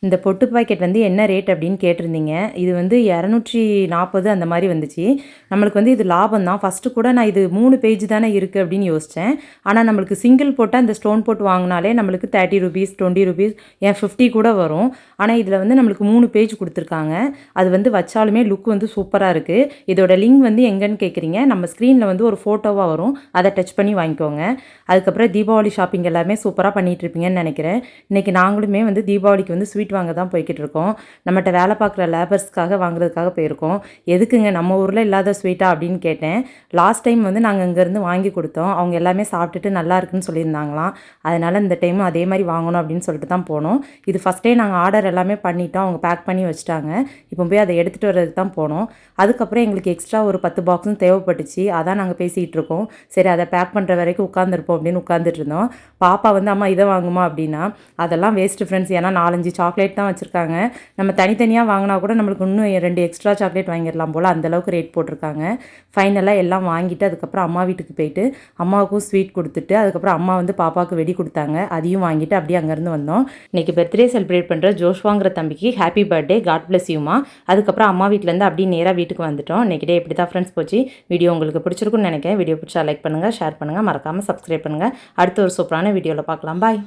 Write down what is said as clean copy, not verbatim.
இந்த பொட்டு பாக்கெட் வந்து என்ன ரேட் அப்படின்னு கேட்டிருந்தீங்க. இது வந்து 240 அந்த மாரி வந்துச்சு. நம்மளுக்கு வந்து இது லாபம் தான். ஃபஸ்ட்டு கூட நான் இது 3 பேஜ் தானே இருக்குது அப்படின்னு யோசித்தேன். ஆனால் நம்மளுக்கு சிங்கிள் போட்டால் இந்த ஸ்டோன் போட்டு வாங்கினாலே நம்மளுக்கு ₹30 ₹20 ஏன் 50 கூட வரும். ஆனால் இதில் வந்து நம்மளுக்கு 3 பேஜ் கொடுத்துருக்காங்க. அது வந்து வச்சாலுமே லுக் வந்து சூப்பராக இருக்குது. இதோட லிங்க் வந்து எங்கன்னு கேட்குறீங்க, நம்ம ஸ்க்ரீனில் வந்து ஒரு ஃபோட்டோவாக வரும், அதை டச் பண்ணி வாங்கிக்கோங்க. அதுக்கப்புறம் தீபாவளி ஷாப்பிங் எல்லாமே சூப்பராக பண்ணிகிட்ருப்பீங்கன்னு நினைக்கிறேன். இன்றைக்கி நாங்களுமே வந்து தீபாவளிக்கு வந்து ஸ்வீட் வாங்க தான் போய்கிட்டு இருக்கோம். நம்மகிட்ட வேலை பார்க்குற லேபர்ஸ்க்காக வாங்குறதுக்காக போயிருக்கோம். எதுக்குங்க நம்ம ஊரில் இல்லாத ஸ்வீட்டா அப்படின்னு கேட்டேன். லாஸ்ட் டைம் வந்து நாங்கள் இங்கேருந்து வாங்கி கொடுத்தோம். அவங்க எல்லாமே சாப்பிட்டுட்டு நல்லா இருக்குன்னு சொல்லியிருந்தாங்களாம். அதனால் இந்த டைமும் அதே மாதிரி வாங்கணும் அப்படின்னு சொல்லிட்டு தான் போனோம். இது ஃபஸ்ட்டே நாங்கள் ஆர்டர் எல்லாமே பண்ணிட்டோம். அவங்க பேக் பண்ணி வச்சுட்டாங்க. இப்போ போய் அதை எடுத்துகிட்டு வர்றதுக்கு தான் போனோம். அதுக்கப்புறம் எங்களுக்கு எக்ஸ்ட்ரா ஒரு 10 பாக்ஸும் தேவைப்பட்டுச்சு. அதான் நாங்கள் பேசிகிட்டு இருக்கோம். சரி, அதை பேக் பண்ணுற வரைக்கும் உட்காந்துருப்போம் அப்படின்னு உட்காந்துட்டு இருந்தோம். பாப்பா வந்து அம்மா இதை வாங்குமா அப்படின்னா, அதெல்லாம் வேஸ்ட்டு ஃப்ரெண்ட்ஸ். ஏன்னா 4-5 சாக்லேட் தான் வச்சுருக்காங்க. நம்ம தனித்தனியாக வாங்கினா கூட நம்மளுக்கு இன்னும் 2 எக்ஸ்ட்ரா சாக்லேட் வாங்கிடலாம் போல், அந்தளவுக்கு ரேட் போட்டிருக்காங்க. ஃபைனலாக எல்லாம் வாங்கிட்டு அதுக்கப்புறம் அம்மா வீட்டுக்கு போயிட்டு அம்மாவுக்கும் ஸ்வீட் கொடுத்துட்டு அதுக்கப்புறம் அம்மா வந்து பாப்பாவுக்கு வெடி கொடுத்தாங்க. அதையும் வாங்கிட்டு அப்படியே அங்கேருந்து வந்தோம். இன்றைக்கி பர்த்டே செலிப்ரேட் பண்ணுற ஜோஷ்வாங்கிற தம்பிக்கு ஹாப்பி பர்த்டே, காட் பிளஸ் யூமா. அதுக்கப்புறம் அம்மா வீட்டிலேருந்து அப்படியே நேராக வீட்டுக்கு வந்துட்டோம். இன்றைக்கி டே இப்படி தான் ஃப்ரெண்ட்ஸ் போச்சு. வீடியோ உங்களுக்கு பிடிச்சிருக்குன்னு நினைக்கிறேன். வீடியோ பிடிச்சா லைக் பண்ணுங்கள், ஷேர் பண்ணுங்கள், மறக்காமல் சப்ஸ்கிரைப் பண்ணுங்கள். அடுத்த ஒரு சூப்பரான வீடியோவில் பார்க்கலாம். பாய்.